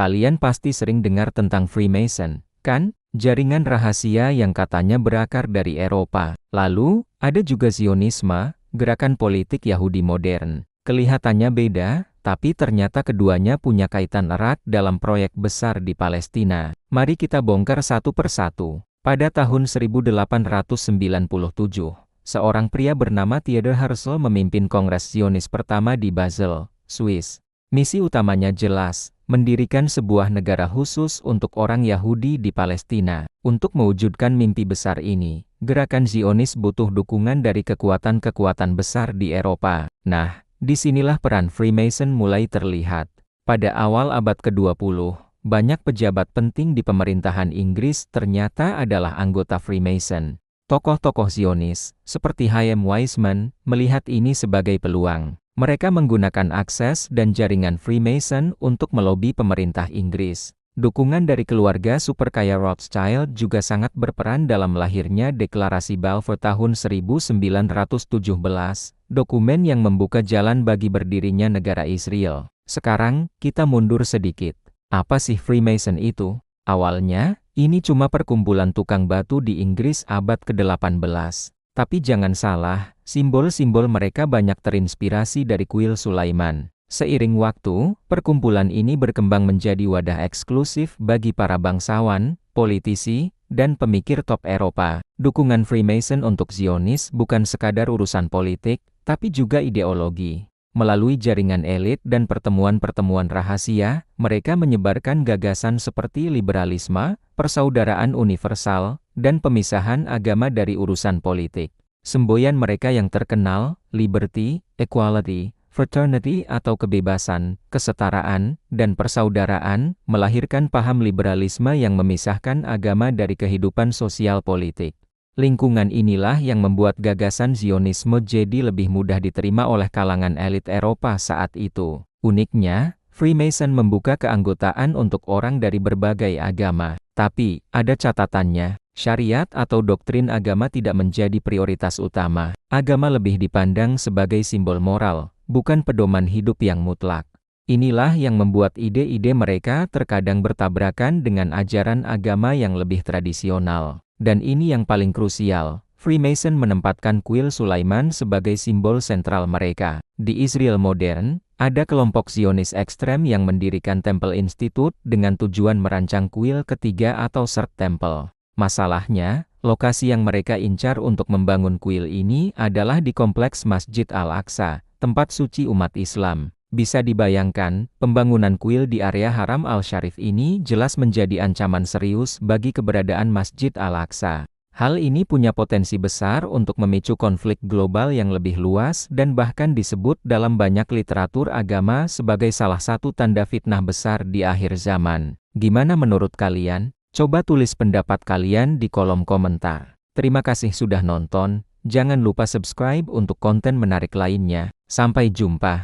Kalian pasti sering dengar tentang Freemason, kan? Jaringan rahasia yang katanya berakar dari Eropa. Lalu, ada juga Zionisme, gerakan politik Yahudi modern. Kelihatannya beda, tapi ternyata keduanya punya kaitan erat dalam proyek besar di Palestina. Mari kita bongkar satu persatu. Pada tahun 1897, seorang pria bernama Theodor Herzl memimpin Kongres Zionis pertama di Basel, Swiss. Misi utamanya jelas, mendirikan sebuah negara khusus untuk orang Yahudi di Palestina. Untuk mewujudkan mimpi besar ini, gerakan Zionis butuh dukungan dari kekuatan-kekuatan besar di Eropa. Nah, disinilah peran Freemason mulai terlihat. Pada awal abad ke-20, banyak pejabat penting di pemerintahan Inggris ternyata adalah anggota Freemason. Tokoh-tokoh Zionis, seperti Chaim Weizmann, melihat ini sebagai peluang. Mereka menggunakan akses dan jaringan Freemason untuk melobi pemerintah Inggris. Dukungan dari keluarga superkaya Rothschild juga sangat berperan dalam lahirnya Deklarasi Balfour tahun 1917, dokumen yang membuka jalan bagi berdirinya negara Israel. Sekarang, kita mundur sedikit. Apa sih Freemason itu? Awalnya, ini cuma perkumpulan tukang batu di Inggris abad ke-18. Tapi jangan salah, simbol-simbol mereka banyak terinspirasi dari kuil Sulaiman. Seiring waktu, perkumpulan ini berkembang menjadi wadah eksklusif bagi para bangsawan, politisi, dan pemikir top Eropa. Dukungan Freemason untuk Zionis bukan sekadar urusan politik, tapi juga ideologi. Melalui jaringan elit dan pertemuan-pertemuan rahasia, mereka menyebarkan gagasan seperti liberalisme, persaudaraan universal, dan pemisahan agama dari urusan politik. Semboyan mereka yang terkenal, liberty, equality, fraternity atau kebebasan, kesetaraan, dan persaudaraan, melahirkan paham liberalisme yang memisahkan agama dari kehidupan sosial politik. Lingkungan inilah yang membuat gagasan Zionisme jadi lebih mudah diterima oleh kalangan elit Eropa saat itu. Uniknya, Freemason membuka keanggotaan untuk orang dari berbagai agama. Tapi, ada catatannya, syariat atau doktrin agama tidak menjadi prioritas utama. Agama lebih dipandang sebagai simbol moral, bukan pedoman hidup yang mutlak. Inilah yang membuat ide-ide mereka terkadang bertabrakan dengan ajaran agama yang lebih tradisional. Dan ini yang paling krusial, Freemason menempatkan kuil Sulaiman sebagai simbol sentral mereka. Di Israel modern, ada kelompok Zionis ekstrem yang mendirikan Temple Institute dengan tujuan merancang kuil ketiga atau Third Temple. Masalahnya, lokasi yang mereka incar untuk membangun kuil ini adalah di kompleks Masjid Al-Aqsa, tempat suci umat Islam. Bisa dibayangkan, pembangunan kuil di area Haram Al-Syarif ini jelas menjadi ancaman serius bagi keberadaan Masjid Al-Aqsa. Hal ini punya potensi besar untuk memicu konflik global yang lebih luas dan bahkan disebut dalam banyak literatur agama sebagai salah satu tanda fitnah besar di akhir zaman. Gimana menurut kalian? Coba tulis pendapat kalian di kolom komentar. Terima kasih sudah nonton, jangan lupa subscribe untuk konten menarik lainnya. Sampai jumpa.